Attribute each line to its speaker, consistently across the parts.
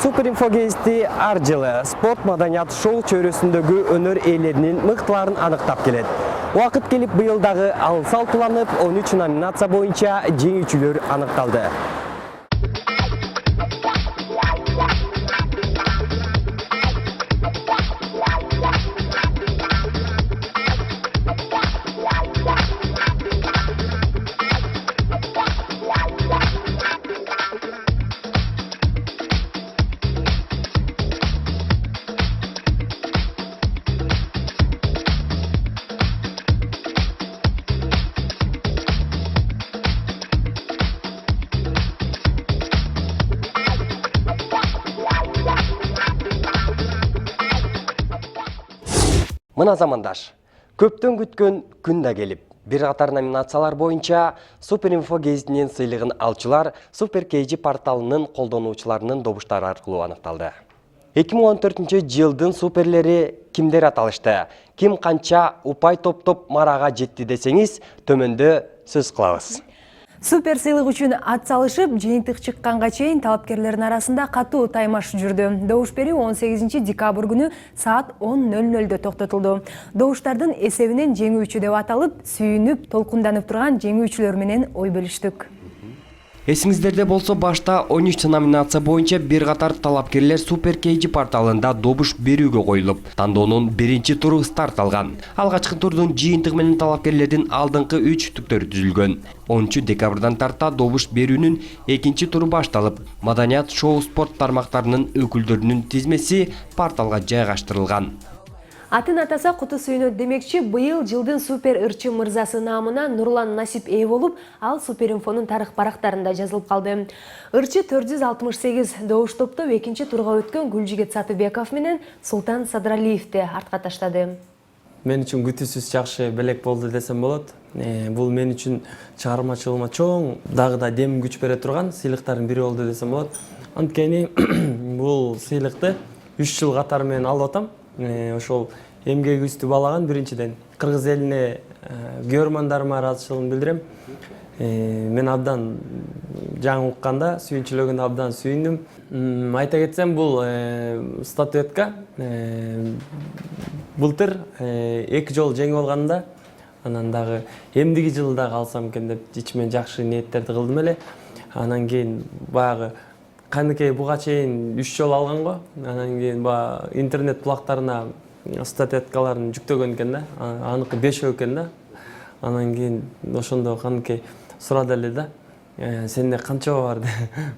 Speaker 1: Суперинфо гезити ар жылы спорт маданият шоу чөйрөсүндөгү өнөр ээлеринин мыктыларын аныктап келет. Убакыт келип быйылдагы ал салпыланып 13 номинация боюнча жеңүүчүлөр аныкталды. Мына замандаш, көптөн күткөн күн да келип, бир катар номинациялар боюнча Суперинфо гезитинин сыйлыгын алчылар Супер KG порталынын колдонуучуларынын добуштары аркылуу аныкталды. 2014-жылдын суперлери кимдер аталышты? Ким канча упай топтоп марага жетти десеңиз, төмөндө сөз кылабыз.
Speaker 2: Супер сыйлык үчүн ат салышып, жыйынтык чыкканга чейин талапкерлердин арасында катуу таймаш жүрдү. Добуш берүү 18 декабрь күнү саат 10:00 токтотулду. Добуштардын эсебинен жеңүүчү деп аталып, сүйүнүп, толкунданып турган жеңүүчүлөр менен ой бөлүштүк.
Speaker 1: Эсиңиздерде болсо, башта 13 номинация боюнча бир катар талапкерлер Супер KG порталында добуш берүүгө коюлуп, тандоонун биринчи туру старт алган. Алгачкы турдун жыйынтыгы менен талапкерлердин алдыңкы 3 түктөрү түзүлгөн. 10 декабрдан тарта добуш берүүнүн экинчи туру башталып, маданият шоу спорт тармактарынын өкүлдөрүнүн тизмеси порталга жайгаштырылган.
Speaker 2: Атын атаса куту сүйүнөт демекчи, быйыл жылдын супер ырчы мырзасы наамына Нурлан Насип ээ болуп, ал Суперинфонун тарых барактарында жазылып калды. Ырчы 468 добуш топтоп экинчи турга өткөн Гүлжигет Сатыбеков менен Султан Садралиевди артка таштады.
Speaker 3: Мен үчүн күтүүсүз жакшы белек болду десем болот. Бул мен үчүн чыгармачылыгыма чоң дагы да дем күч бере турган сыйлыктардын бири болду десем болот. Анткени бул сыйлыкты 3 жыл катары менен алып атам. Ошол эмгегибизди баалаган биринчиден кыргыз элине көрөрмандарыма ыраазычылыгымды билдирем. Мен абдан жаңы укканда, сүйүнчүлөгүндө абдан сүйүндүм. Айта кетсем, бул статуэтка былтыр 2 жолу жеңип алганда, анан дагы эмдиги жылы дагы алсам экен деп ичимен жакшы ниеттерди кылдым эле. Анан кийин баягы каныкей буга чейин 3 жолу алган го. Анан кийин интернет булактарына статуэткаларын жүктөгөн экен да. Аныкы 5 экен да. Анан кийин ошондо каныкей сурады эле да. Сенде канча бар?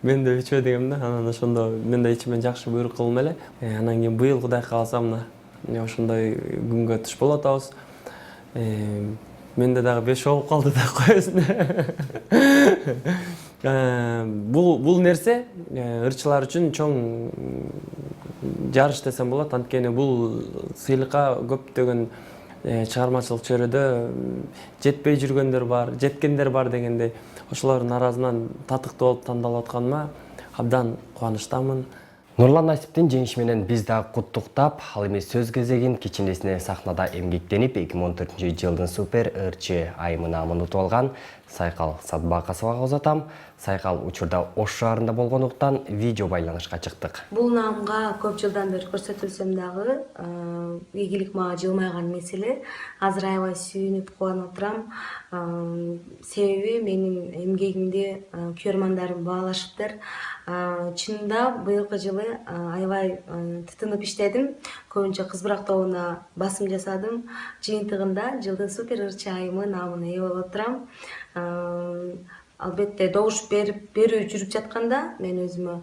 Speaker 3: Менде 3 дегем да. Анан ошондо мен да ичимен жакшы буйрук кылдым эле. Анан кийин быйыл Кудай кааласа мына ошондой күнгө туш болуп атабыз. Менде дагы 5 болуп калды да коесуң. Бул нерсе ырчылар үчүн чоң жарыш десем болот. Анткени бул сыйлыкка көптөгөн чыгармачылык чөйрөдө жетпей жүргөндөр бар, жеткендер бар дегендей, ошолордун арасынан татыктуу болуп тандалып атканыма абдан кубанычтамын.
Speaker 1: Нурлан Насиптин жеңиши менен биз да куттуктап, ал эми сөз кезегин кичинесине сахнада эмгектенип 2014-жылдын супер ырчы айымы наамын утуп алган Сайкал Садбакасовага узатам. Сайкал учурда Ош шаарында болгондуктан видео байланышка чыктык.
Speaker 4: Бул наамга көп жылдан бери көрсөтүлсөм дагы ийгилик мага жылмайган меселе. Азыр аябай сүйүнүп кубанып турам. Себеби менин эмгегимди көрөрмандарым баалашыптыр. Чынында быйылкы жылы аябай тытынып иштедим. Көбүнчө кыз бырак тобуна басым жасадым. Жыйынтыгында жылдын супер ырчы айымы наамына ээ болуп турам. Албетте добуш берүү жүрүп жатканда мен өзүмө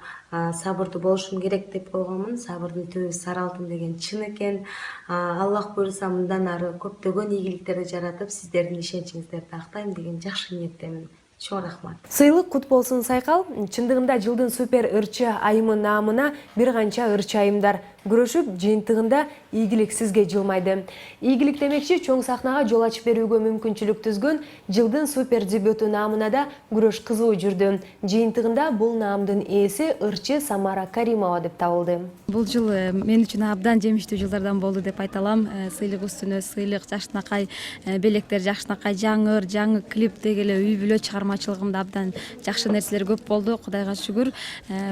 Speaker 4: сабырдуу болушум керек деп койгонмун. Сабырдын түбү сары алтын деген чын экен. Аллах буйруса мындан ары көптөгөн ийгиликтерди жаратып, сиздердин ишеничиңиздерди актайм деген жакшы ниеттемин. Чоң рахмат.
Speaker 2: Сыйлык кут болсун, Сайкал. Чындыгында жылдын супер ырчы айымы наамына бир канча ырчы айымдар күрөшүп, жыйынтыгында ийгилик сизге жылмайды. Ийгилик демекчи чоң сахнага жол ачып берүүгө мүмкүнчүлүк түзгөн жылдын супер дебюту наамына да күрөш кызуу жүрдү. Жыйынтыгында бул наамдын ээси ырчы Самара Каримова деп табылды.
Speaker 5: Бул жыл мен үчүн абдан жемиштүү жылдардан болду деп айта алам. Сыйлык үстүнө сыйлык, жакшынакай белектер, жакшынакай жаңы клип деги эле үй бүлө чыгарма чыгармачылыгымда абдан жакшы нерселер көп болду, Кудайга шүгүр.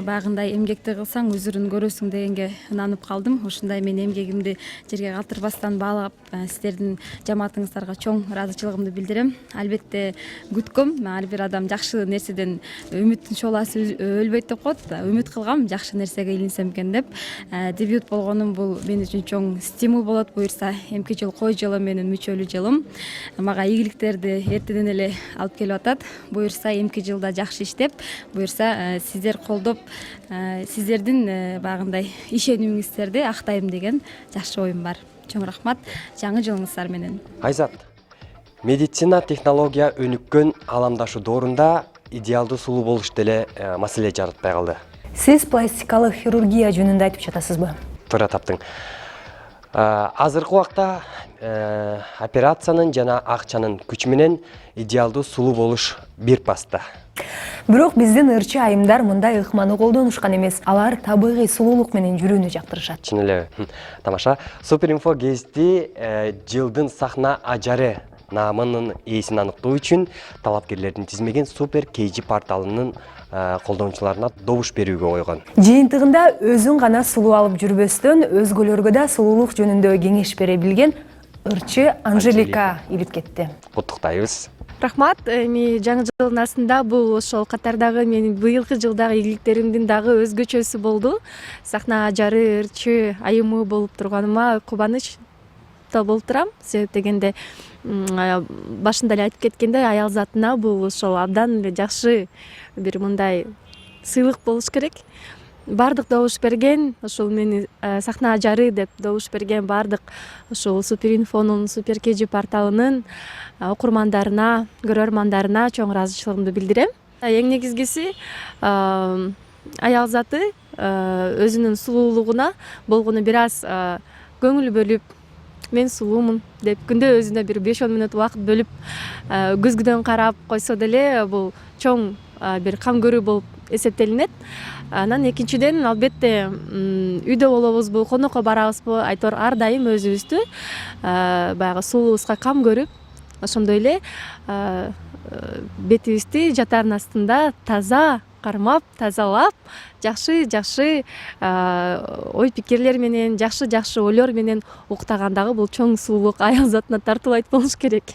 Speaker 5: Багындай эмгекти кылсаң өзүрүн көрөсүң дегенге ынанып калдым. Ушундай мен эмгегимди жерге калтырбастан баалап, сиздердин жамаатыңыздарга чоң ыраазычылыгымды билдирем. Албетте күткөм, ар бир адам жакшы нерседен үмүттүн шоласы өлбөйт деп коет. Үмүт кылгам жакшы нерсеге илинсем экен деп. Дебют болгонум бул мен үчүн чоң стимул болот. Буюрса эмки жыл кой жылы менин мүчөлүү жылым. Мага ийгиликтерди эртеден эле алып келип атат. Буюрса эмки жылда жакшы иштеп, буюрса сиздер колдоп, сиздердин багындай ишенимиңиздерди актайм деген жакшы оюм бар. Чоң рахмат. Жаңы жылыңыздар менен.
Speaker 1: Айзат, медицина технология өнүккөн аламдашы доорунда идеалдуу сулуу болуш деле маселе жаратпай калды.
Speaker 2: Сиз пластикалык хирургия жөнүндө айтып жатасызбы?
Speaker 1: Туура таптың. Азыркы убакта операциянын жана акчанын күчү менен идеалдуу сулуу болуш бир паста.
Speaker 2: Бирок биздин ырчы айымдар мындай ыкманы колдонушкан эмес. Алар табигый сулуулук менен жүрүүнү жактырышат.
Speaker 1: Чын эле. Тамаша. Суперинфо гезити жылдын сахна ажары наамынын ээсин аныктоо үчүн талапкерлердин тизмеген Супер KG порталынын колдонуучуларына добуш берүүгө койгон.
Speaker 2: Жыйынтыгында өзүн гана сулуу алып жүрбөстөн өзгөлөргө да сулуулук жөнүндө кеңеш бере билген ырчы Анжелика илип кетти.
Speaker 1: Куттуктайбыз.
Speaker 6: Рахмат. Эми жаңы жылдын астында бул ошол катардагы менин быйылкы жылдагы ийгиликтеримдин дагы өзгөчөсү болду. Сахна ажары ырчы айымы болуп турганыма кубаныч болуп турам. Себеп дегенде башында эле айтып кеткендей, аял затына бул ошол абдан эле жакшы бир мындай сыйлык болуш керек. Бардык добуш берген, ошол мени сахна ажары деп добуш берген бардык ошол Суперинфонун Супер KG порталынын окурмандарына, көрөрмандарына чоң ыраазычылыгымды билдирем. Эң негизгиси аял заты өзүнүн сулуулугуна болгону бир аз көңүл бөлүп, мен сулуумун деп күндө өзүнө бир 5-10 мүнөт убакыт бөлүп көзгүдөн карап койсо деле бул чоң бир кам көрүү болуп эсептелинет. Анан экинчиден албетте үйдө болобузбу, конокко барабызбы, айтор ар дайым өзүбүздү баягы сулуубузга кам көрүп, ошондой эле бетибизди жатардын астында таза кармап, тазалап, жакшы ой пикирлер менен, жакшы ойлор менен уктагандагы бул чоң сулуулук аял затына тартуулайт болуш керек.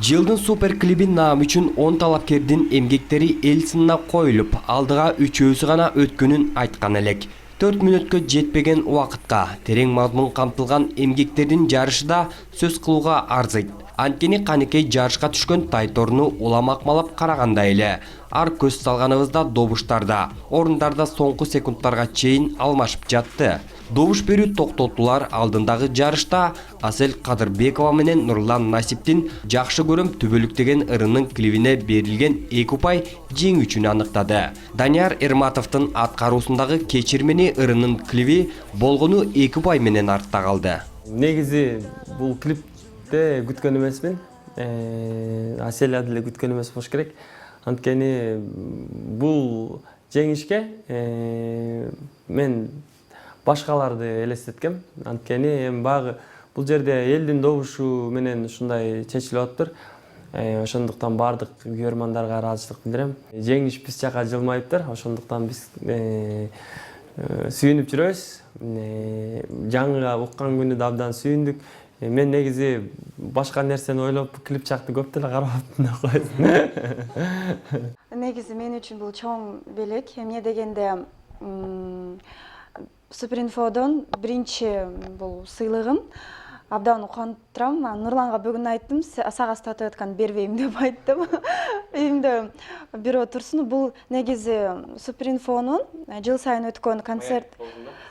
Speaker 1: Жылдын супер клибин наам үчүн 10 талапкердин эмгектери эл сынына коюлуп, алдыга үчөөсү гана өткөнүн айткан элек. 4 мүнөткө жетпеген убакытка терең мазмун камтылган эмгектердин жарышы да сөз кылууга арзыйт. Анткени канекей жарышка түшкөн тайторуну уламакмалап карагандай эле. Ар көз салганыбызда добуштарда, орундарда соңку секундтарга чейин алмашып жатты. Добуш берүү токтотулар алдындагы жарышта Асел Кадырбекова менен Нурлан Насиптин жакшы көрөм түбөлүк деген ырынын клибине берилген 2 упай жеңүүчүнү аныктады. Данияр Эрматовдун аткаруусундагы кечирмени ырынын клиби болгону 2 упай менен артта калды.
Speaker 3: Негизи бул клипте күткөн эмесмин. Асел деле күткөн эмес болуш керек. Анткени бул жеңишке мен башкаларды элестеткем. Анткени эми багы бул жерде элдин добушу менен ушундай чечилип атыптыр. Ошондуктан бардык көрөрмандарга ыраазычылык билдирем. Жеңиш биз жака жылмайыптыр. Ошондуктан биз сүйүнүп жүрөбүз. Жаңыга уккан күнү да абдан сүйүндүк. Мен негизи башка нерсени ойлоп клип жакты көп деле карабаптым.
Speaker 7: Негизи мен үчүн бул чоң белек. Эмне дегенде Суперинфодон биринчи бул сыйлыгым. Абдан уканып турам. Нурланга бүгүн айттым, сага статуэтканы бербейм деп айттым. Эми бирөө турсун. Бул негизи Суперинфонун жыл сайын өткөн концерт.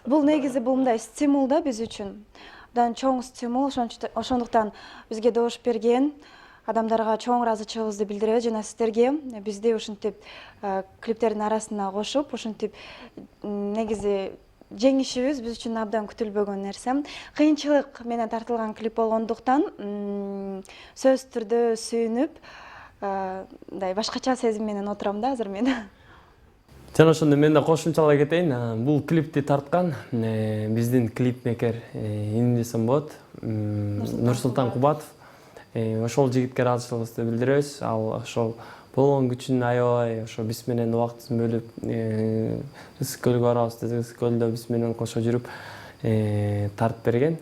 Speaker 7: Бул негизи бул мындай стимул да биз үчүн. Абдан чоң стимул, ошондуктан бизге добуш берген адамдарга чоң ыраазычылыгыбызды билдиребиз жана сиздерге бизди ушинтип клиптердин арасына кошуп, ушинтип негизи жеңишибиз биз үчүн абдан күтүлбөгөн нерсе. Кыйынчылык менен тартылган клип болгондуктан сөзсүз түрдө сүйүнүп, мындай башкача сезим менен отурам да азыр мен.
Speaker 3: Жана ошондо мен да кошумчалай кетейин. Бул клипти тарткан биздин клипмейкер индесем болот. Нурсултан Кубатов. ошол жигитке ыраазычылыгыбызды билдиребиз. Ал ошол болгон күчүн аябай ошо биз менен убактысын бөлүп Ысык көлгө барабыз десек, Ысык көлдө биз менен кошо жүрүп тартып берген.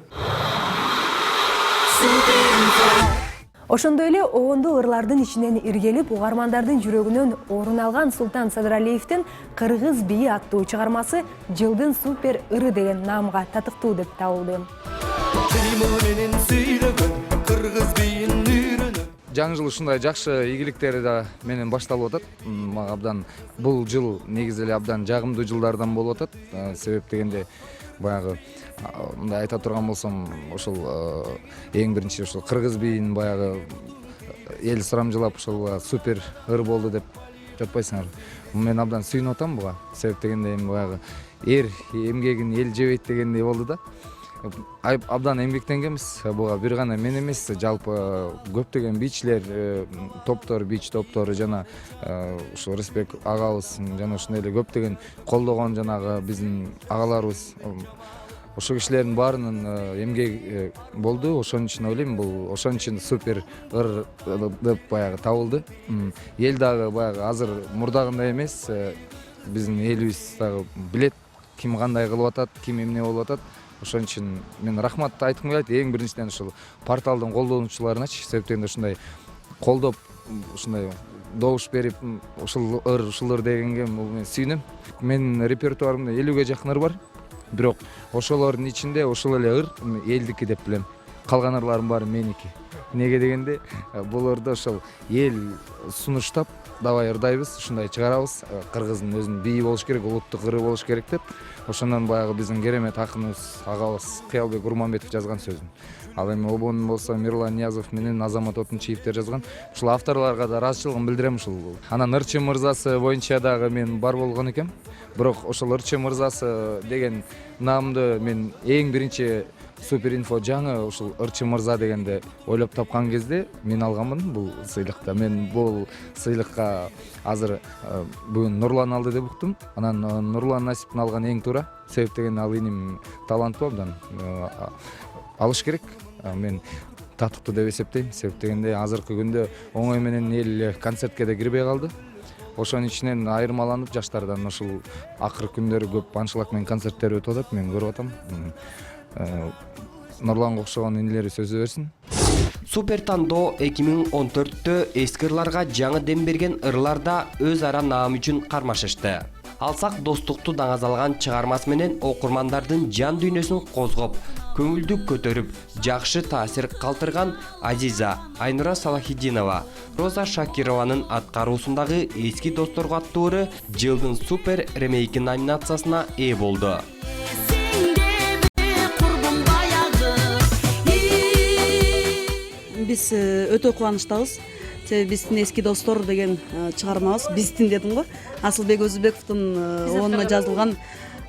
Speaker 2: Ошондой эле обондуу ырлардын ичинен иргелип, угармандардын жүрөгүнөн орун алган Султан Садыралиевдин «Кыргыз бийи» аттуу чыгармасы жылдын супер ыры деген наамга татыктуу деп табылды.
Speaker 8: Жаңы жыл ушундай жакшы ийгиликтери да менен башталып атат. Мага абдан бул жыл негизи эле абдан жагымдуу жылдардан болуп атат. Себеп дегенде баягы мындай айта турган болсом, ошол эң биринчи ошол кыргыз бийин баягы эл сурамжылап ошол супер ыр болду деп жатпайсыңар. Мен абдан сүйүнүп атам буга. Себеп дегенде эми баягы эр эмгегин эл жебейт дегендей болду да. Абдан эмгектенгенбиз. Буга бир гана мен эмес, жалпы көптөгөн бийчилер, топтор, бийчи топтору жана ушу Рысбек агабыз жана ошондой эле көптөгөн колдогон жанагы биздин агаларыбыз, ошол кишилердин баарынын эмгеги болду. Ошон үчүн ойлойм, бул ошон үчүн супер ыр деп баягы табылды. Эл дагы баягы азыр мурдагындай эмес. Биздин элибиз дагы билет ким кандай кылып атат, ким эмне болуп атат. Ошон үчүн мен рахмат айткым келет эң биринчиден ушул порталдын колдонуучуларыначы. Себеп дегенде ушундай колдоп, ушундай добуш берип, ушул ыр дегенге мен сүйүнөм. Менин репертуарымда 50ге жакын ыр бар. Бирок ошолордун ичинде ошол эле ыр элдики деп билем. Калган ырларым баары меники. Неге дегенде бул ырды ошол эл сунуштап, давай ырдайбыз, ушундай чыгарабыз. Кыргыздын өзүнүн бийи болуш керек, улуттук ыры болуш керек деп. Ошондон баягы биздин керемет акыныбыз, агабыз Кыялбек Урманбетов жазган сөзүн. Ал эми обон болсо Мирлан Ниязов менен Азамат Отунчиевдер жазган. Ушул авторлорго да ыраазычылыгымды билдирем. Ушул анан Ырчы мырзасы боюнча дагы мен бар болгон экем. Бирок ошол Ырчы мырзасы деген наамды мен эң биринчи Супер инфо жаңы ушул Ырчы мырза дегенде ойлоп тапкан кезде мен алганмын бул сыйлыкты. Мен бул сыйлыкка азыр бүгүн Нурлан алды деп уктум. Анан Нурлан насиптин алган эң туура. Себеп дегенде ал иним таланттуу абдан. Алыш керек. Мен татыктуу деп эсептейм. Себеп дегенде азыркы күндө оңой менен эл концертке да кирбей калды. Ошонун ичинен айырмаланып жаштардан ушул акыркы күндөрү көп аншлаг менен концерттер өтүп атат. Мен көрүп атам. Нурланга окшогон инилери сөзү берсин.
Speaker 1: Супер тандоо 2014-тө эски ырларга жаңы дем берген ырларда өз ара наам үчүн кармашышты. Алсак достукту даңазалган чыгармасы менен окурмандардын жан дүйнөсүн козгоп, көңүлдү көтөрүп, жакшы таасир калтырган Азиза Айнура Салахиддинова, Роза Шакированын аткаруусундагы эски досторго аттуу ыры жылдын супер ремейки номинациясына ээ болду.
Speaker 9: Биз өтө кубанычтабыз. Себеби биздин эски достор деген чыгармабыз, биздин дедим го. Асылбек Өзүбековдун обонуна жазылган,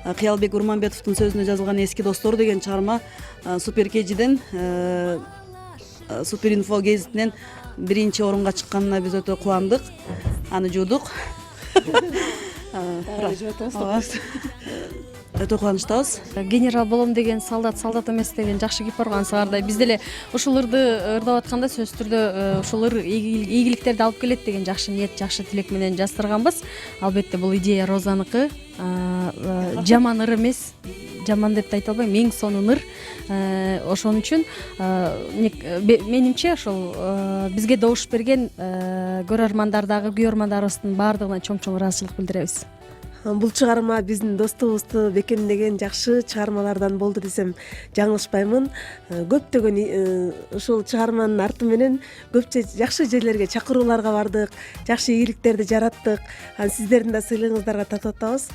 Speaker 9: Кыялбек Урманбетовдун сөзүнө жазылган эски достор деген чыгарма Супер KG'ден, Супер инфо гезитинен биринчи орунга чыкканына биз өтө кубандык. Аны жуудук. Өтө кубанычтабыз.
Speaker 5: Генерал болом деген солдат эмес деген жакшы кеп барган саардай биз деле ушул ырды ырдап атканда сөзсүз түрдө ушул ыр ийгиликтерди алып келет деген жакшы ниет, жакшы тилек менен жаздырганбыз. Албетте бул идея Розаныкы. Жаман ыр эмес, жаман деп да айта албайм, эң сонун ыр. Ошон үчүн менимче ошол бизге добуш берген көрөрмандардагы күйөрмандарыбыздын баардыгына чоң ыраазычылык билдиребиз.
Speaker 10: Бул чыгарма биздин достугубузду бекемдеген жакшы чыгармалардан болду десем жаңылышпаймын. Көптөгөн ушул чыгарманын арты менен көпчө жакшы жерлерге чакырууларга бардык, жакшы ийгиликтерди жараттык. Сиздердин да сыйлыгыңыздарга татып атабыз.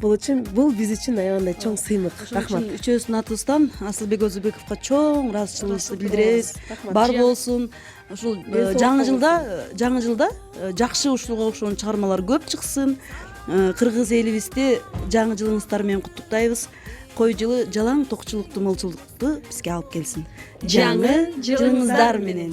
Speaker 10: Бул биз үчүн аябандай чоң сыймык. Рахмат.
Speaker 9: Үчөөбүздүн атыбыздан Асылбек Өзүбековго чоң ыраазычылыгыбызды билдиребиз. Бар болсун. Ушул жаңы жылда жакшы ушуга окшогон чыгармалар көп чыксын. Кыргыз элибизди жаңы жылыңыздар менен куттуктайбыз. Кой жылы жалаң токчулукту, молчулукту бизге алып келсин. Жаңы жылыңыздар менен.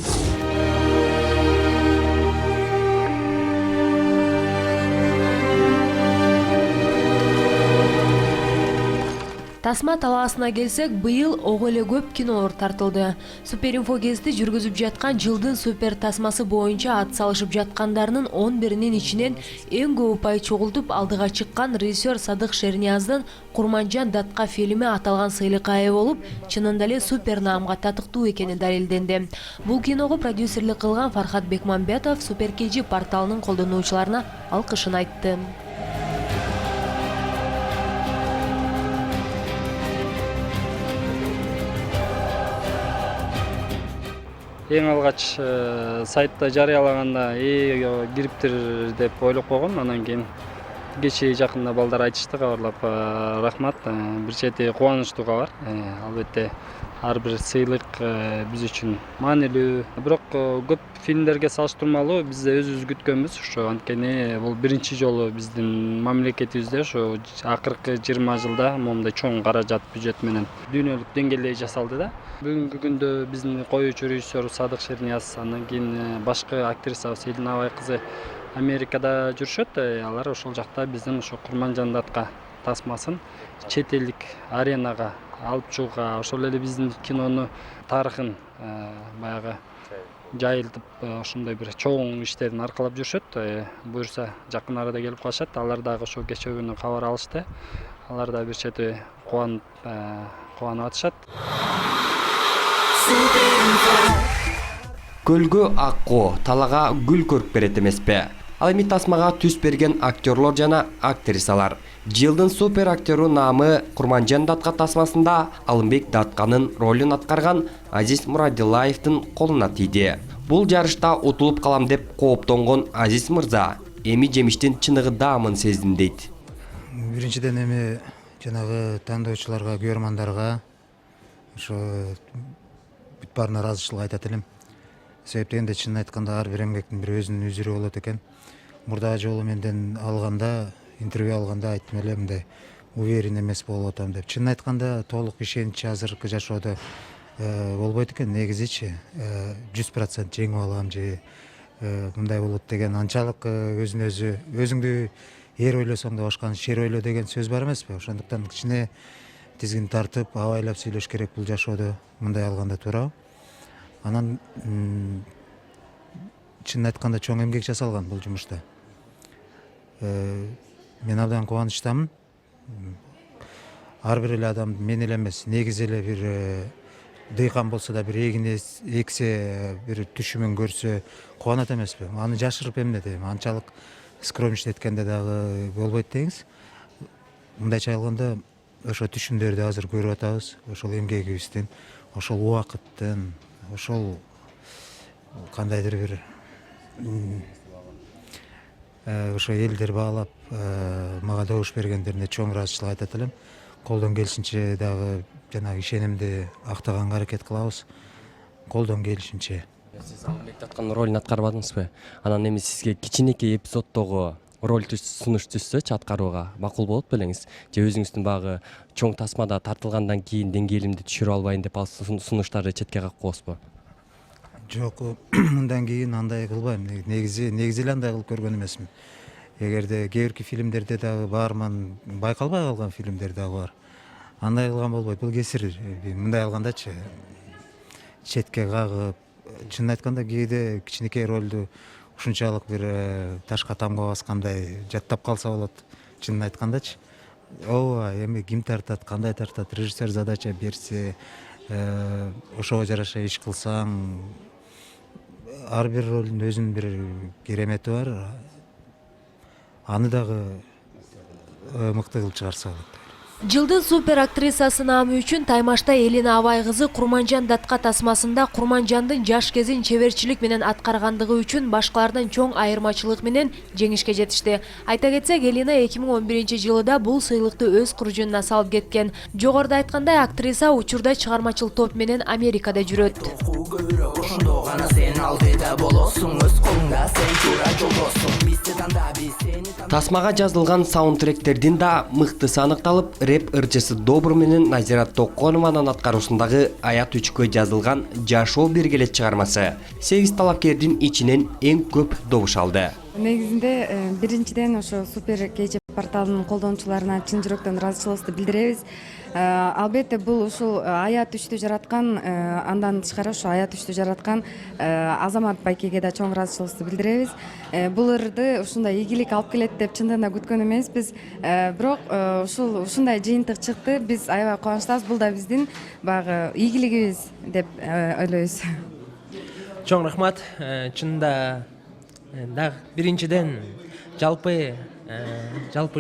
Speaker 2: Тасма талаасына келсек, быйыл ого эле көп кинолор тартылды. Суперинфо гезити жүргүзүп жаткан жылдын супер тасмасы боюнча ат салышып жаткандарынын 11-нин ичинен эң көп упай чогултуп алдыга чыккан режиссер Садык Шернияздын Курманжан датка фильми аталган сыйлыкка ээ болуп, чынында эле супер наамга татыктуу экени далилденди. Бул киного продюсерлик кылган Фархат Бекмамбетов Супер KG порталынын колдонуучуларына алкышын айтты.
Speaker 11: Эң алгач сайтта жарыялаганда кириптир деп ойлоп койгом. Анан кийин кечээ жакында балдар айтышты, кабарлап рахмат. Бир чети кубанычтуу кабар. Албетте ар бир сыйлык биз үчүн маанилүү. Бирок көп фильмдерге салыштырмалуу бизде өзүбүз күткөнбүз. Ошо анткени бул биринчи жолу биздин мамлекетибизде ошо акыркы 20 жылда момундай чоң каражат бюджет менен дүйнөлүк деңгээлде жасалды да. Бүгүнкү күндө биздин коюучу режиссер Садык Шернияз, андан кийин башкы актрисабыз Элина Абай кызы Америкада жүрүшөт. Алар ошол жакта биздин ошо Курманжан датка тасмасын чет элдик аренага алып чыгууга, ошол эле биздин кинону тарыхын баягы жайылтып, ошондой бир чоң иштерин аркалап жүрүшөт. Буюрса жакын арада келип калышат. Алар дагы ошо кечээ күнү кабар алышты. Алар да бир чети кубанып атышат.
Speaker 1: Көлгө аккоо, талага гүл көрүп берет эмеспи? Ал эми тасмага түс берген актерлор жана актрисалар. Жылдын супер актеру наамы Курманжан датка тасмасында Алымбек Датканын ролун аткарган Азиз Мурадилаевдин колуна тийди. Бул жарышта утулуп калам деп кооптонгон Азиз мырза эми жемиштин чыныгы даамын сездим дейт.
Speaker 12: Биринчиден эми жанагы тандоочуларга, көрөрмандарга ошо бүт баарына ыраазычылык айтат элем. Себеп дегенде чынын айтканда ар бир эмгектин бир өзүнүн үзүрү болот экен. Мурдагы жолу менден алганда, интервью алганда айттым эле, мындай уверен эмес болуп атам деп. Чынын айтканда толук ишенич азыркы жашоодо болбойт экен. Негизичи 100% жеңип алам же мындай болот деген анчалык өзүңдү эр ойлосоң да башканы шер ойло деген сөз бар эмеспи? Ошондуктан кичине тизгин тартып, абайлап сүйлөш керек бул жашоодо. Мындай алганда туура. Анан чынын айтканда чоң эмгек жасалган бул жумушта. Мен абдан кубанычтамын. Ар бир эле адам мен эле эмес, негизи эле бир дыйкан болсо да бир эксе, бир түшүмүн көрсө кубанат эмеспи? Аны жашырып эмне дейм, анчалык скромничтеткенде дагы болбойт деңиз. Мындайча айтканда ошо түшүмдөрдү азыр көрүп атабыз, ошол эмгегибиздин, ошол убакыттын, ошол кандайдыр бир ошо элдер баалап мага добуш бергендерине чоң ыраазычылык айтат элем. Колдон келишинче дагы жанагы ишенимди актаганга аракет кылабыз. Колдон келишинче.
Speaker 1: Сиз Алымбек Датканын ролун аткарбадыңызбы? Анан эми сизге кичинекей эпизоддогу роль сунуш түшсөчү аткарууга макул болот белеңиз? Же өзүңүздүн багы чоң тасмада тартылгандан кийин деңгээлимди түшүрө албайын деп ал сунуштарды четке кагып коесузбу?
Speaker 12: Жок, мындан кийин андай кылбайм. Негизи эле андай кылып көргөн эмесмин. Эгерде кээ бирки фильмдерде дагы баарман байкалбай калган фильмдер дагы бар. Андай кылган болбойт. Бул кесир. Мындай алгандачы четке кагып, чынын айтканда кээде кичинекей ролду ушунчалык бир ташка тамга баскандай жаттап калса болот. Чынын айткандачы. Ооба, эми ким тартат, кандай тартат, режиссер задача берсе, ошого жараша иш кылсаң, ар бир ролдун өзүнүн бир керемети бар. Аны дагы мыкты кылып чыгарса болот.
Speaker 2: Жылдын супер актрисасы наамы үчүн Таймашта Элина Абай кызы Курманжан датка тасмасында Курманжандын жаш кезин чеберчилик менен аткаргандыгы үчүн башкалардан чоң айырмачылык менен жеңишке жетишти. Айта кетсек, Элина 2011-жылыда бул сыйлыкты өз куржунуна салып кеткен. Жогоруда айткандай, актриса учурда чыгармачыл топ менен Америкада жүрөт.
Speaker 1: Тасмага жазылган саундтректердин да мыктысы аныкталып, рэп ырчысы Добур менен Назира Токонованын аткаруусундагы Аят үчкө жазылган Жашоо биргелет чыгармасы 8 талапкердин ичинен эң көп добуш алды.
Speaker 5: Негизинде биринчиден ошо Супер KG порталынын колдонуучуларына чын жүрөктөн ыраазычылыгыбызды билдиребиз. Албетте бул ушул аят үчтү жараткан, андан тышкары ошо аят үчтү жараткан Азамат байкеге да чоң ыраазычылыгыбызды билдиребиз. Бул ырды ушундай ийгилик алып келет деп чындыгында күткөн эмеспиз. Бирок ушундай жыйынтык чыкты. Биз аябай кубанычтабыз. Бул да биздин баягы ийгилигибиз деп ойлойбуз.
Speaker 13: Чоң рахмат. Чында дагы биринчиден жалпы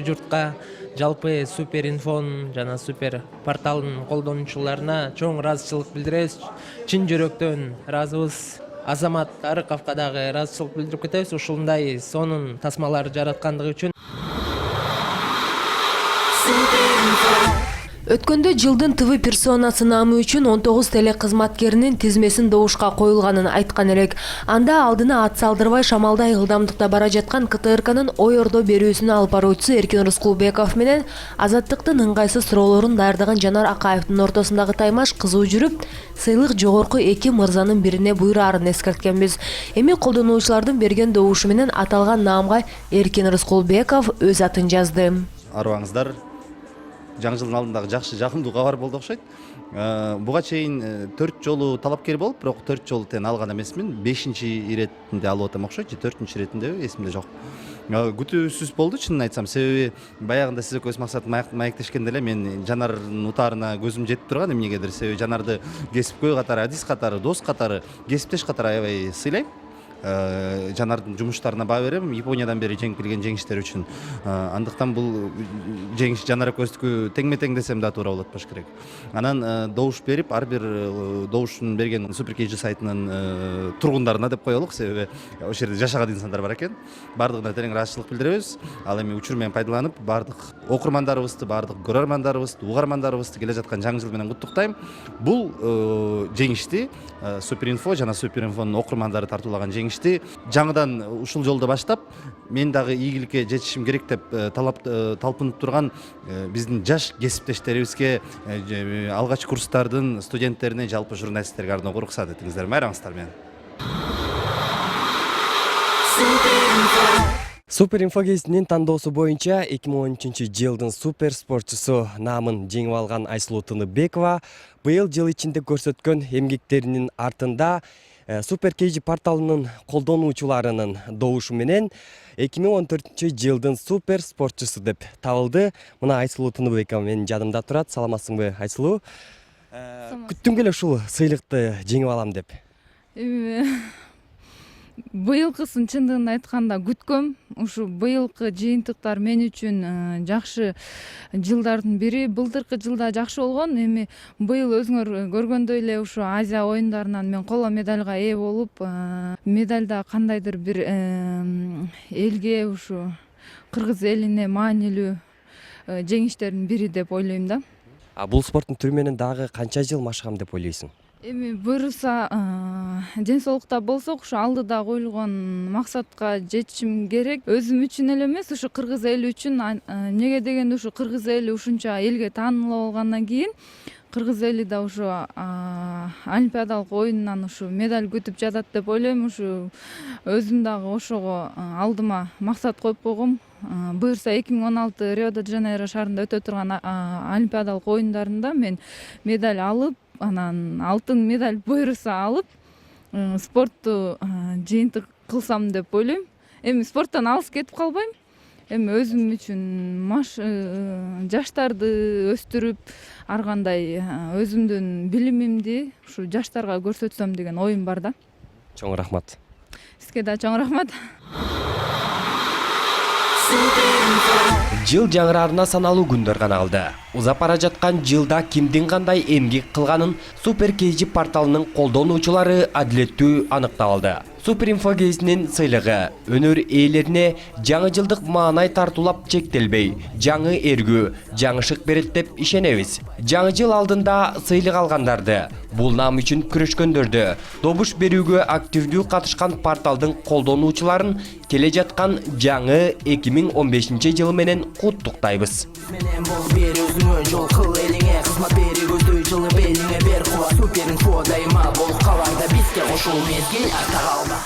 Speaker 13: журтка, жалпы Супер инфонун жана Супер порталынын колдонуучуларына чоң ыраазычылык билдиребиз. Чын жүрөктөн ыраазыбыз. Азамат Арыковго дагы ыраазычылык билдирип кетебиз. Ушундай сонун тасмалар жараткандыгы үчүн.
Speaker 2: Өткөндө жылдын ТВ персонасы намы үчүн 19 телекызматкеринин тизмесин добушка коюлганын айткан элек. Анда алдына ат салдырбай шамалдай ылдамдыкта бара жаткан КТРКнын ой ордо берүүсүнө алып баруучусу Эркин Рыскулбеков менен Азаттыктын ыңгайсыз суроолорун даярдаган Жанар Акаевдин ортосундагы таймаш кызуу жүрүп, сыйлык жогорку эки мырзанын бирине буйраарын эскерткенбиз. Эми колдонуучулардын берген добушу менен аталган наамга Эркин Рыскулбеков өз атын жазды.
Speaker 14: Арыбаңыздар. Жаңы жылдын алдындагы жакшы жакымдуу кабар болду окшойт. Буга чейин 4 жолу талапкер болуп, бирок 4 жолу тең алган эмесмин. 5-чи иретинде алып атам окшойт, же 4-чү иретинде эсимде жок. Күтүүсүз болду чынын айтсам, себеби баягында сиз экөөбүз максат маектешкенде эле мен Жанардын утаарына көзүм жетип турган эмнегедир. Себеби Жанарды кесипкөй катары, адис катары, дос катары, кесиптеш катары аябай сыйлайм. Жанардын жумуштарына баа берем. Япониядан бери жеңип келген жеңиштер үчүн. Андыктан бул жеңиш Жанар экөөбүздүкү теңме-тең десем да туура болот болуш керек. Анан добуш берип, ар бир добушун берген Супер KG сайтынын тургундарына деп коелук, себеби ошол жерде жашаган инсандар бар экен. Бардыгына терең ыраазычылык билдиребиз. Ал эми учур менен пайдаланып, бардык окурмандарыбызды, бардык көрөрмандарыбызды, угармандарыбызды келе жаткан жаңы жыл менен куттуктайм. Бул жеңишти Супер инфо жана Супер инфонун окурмандары тартуулаган жеңиш жаңыдан ушул жолдо баштап мен дагы ийгиликке жетишим керек деп талпынып турган биздин жаш кесиптештерибизге, алгач курстардын студенттерине, жалпы журналисттерге арноого уруксат этиңиздер. Майраңыздар менен.
Speaker 1: Супер инфо гезитинин тандоосу боюнча 2013-жылдын супер спортчусу наамын жеңип алган Айсулуу Тыныбекова быйыл жыл ичинде көрсөткөн эмгектеринин артында Супер KG порталынын колдонуучуларынын добушу менен 2014-жылдын супер спортчусу деп табылды. Мына Айсулуу Тыныбекова менин жанымда турат. Саламатсыңбы, Айсулуу? Күттүм келе ушул сыйлыкты жеңип алам деп.
Speaker 5: Быйылкысын чындыгында айтканда күткөм. Ушу быйылкы жыйынтыктар мен үчүн жакшы жылдардын бири. Былтыркы жылда жакшы болгон. Эми быйыл өзүңөр көргөндөй эле ушу Азия оюндарынан мен коло медальга ээ болуп, медальда кандайдыр бир элге, ушу кыргыз элине маанилүү жеңиштердин бири деп ойлойм да.
Speaker 1: Бул спорттун түрү менен дагы канча жыл машыгам деп ойлойсуң?
Speaker 5: Эми буюрса ден соолукта болсок, ушу алдыда коюлган максатка жетишим керек. Өзүм үчүн эле эмес, ушу кыргыз эли үчүн. Неге дегенде ушу кыргыз эли ушунча элге таанылуу болгондон кийин кыргыз эли да ушу олимпиадалык оюнунан ушу медаль күтүп жатат деп ойлойм. Ушу өзүм дагы ошого алдыма максат коюп койгом. Буюрса 2016 Рио-де-Жанейро шаарында өтө турган олимпиадалык оюндарында мен медаль алып, анан алтын медаль буюрса алып, спортту жыйынтык кылсам деп ойлойм. Эми спорттон алыс кетип калбайм. Эми өзүм үчүн жаштарды өстүрүп, ар кандай өзүмдүн билимимди ушу жаштарга көрсөтсөм деген оюм бар да.
Speaker 1: Чоң рахмат.
Speaker 5: Сизге да чоң рахмат.
Speaker 1: Жыл жаңыраарына саналуу күндөр гана калды. Узап бара жаткан жылда кимдин кандай эмгек кылганын Супер KG порталынын колдонуучулары адилеттүү аныктап алды. Супер инфо гезитинин сыйлыгы өнөр ээлерине жаңы жылдык маанай тартуулап чектелбей, жаңы эргүү, жаңышык берет деп ишенебиз. Жаңы жыл алдында сыйлык алгандарды, бул наам үчүн күрөшкөндөрдү, добуш берүүгө активдүү катышкан порталдын колдонуучуларын келе жаткан жаңы 2015-жылы менен куттуктайбыз.
Speaker 15: Жол кыл элиңе, кызмат бери көздөй жылы белиңе бер кула. Супер инфо дайыма бол кабарда, бизге кошул мезгил арта калба.